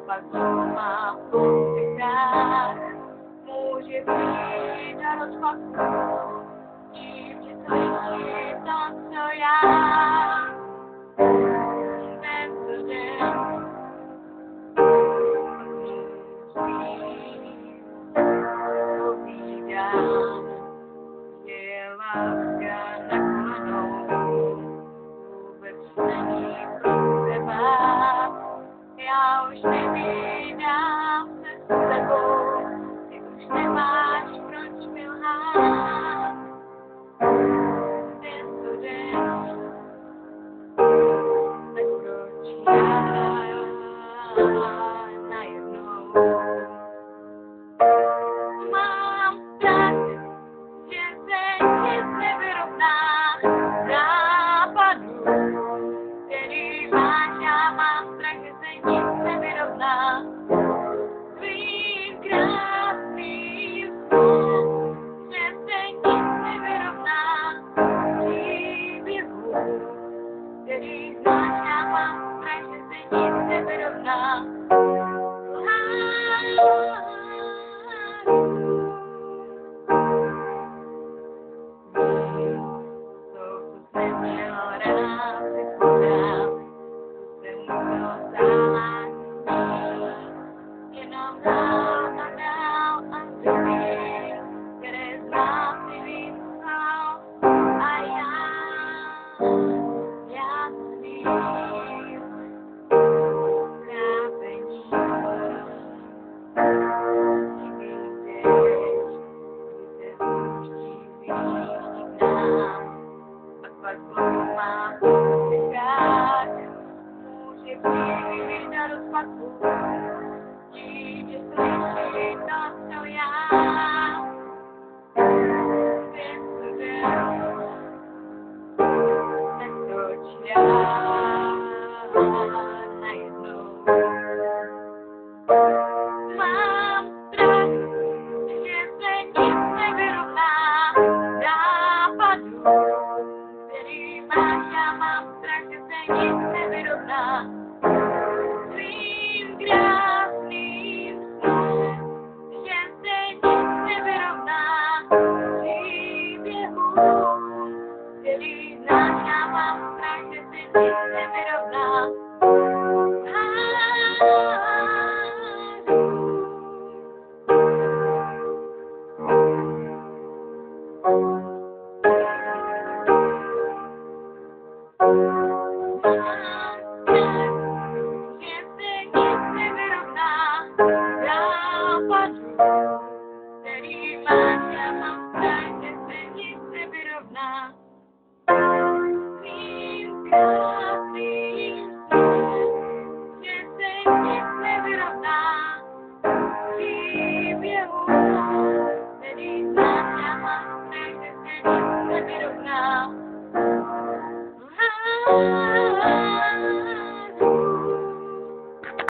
pak má pořád. Může být a rozpaku, dívně slyší to, co já. Tento den povídám, je láska na kolenou, vůbec není pro teba. Já už nevídám se s tebou, ty už nemáš proč mi lhát. Tento den, tak proč já najednou mám strach, že se nic nevyrovná západu, který máš, já mám strach, že se nic nevyrovná tvým krásným snem, že se nic nevyrovná příběhu, který znáš, já mám strach, že se nic nevyrovná. Pak má pořád, může být na rozpaku, dítě slyší to, co já. Tento den, tak proč já najednou mám strach, že se nic nevyrovná západu, který máš, já mám strach, že se nic nevyrovná tvým krásným snem, že se nic nevyrovná příběhu, který znáš, já mám strach, že se nic nevyrovná. Thank you.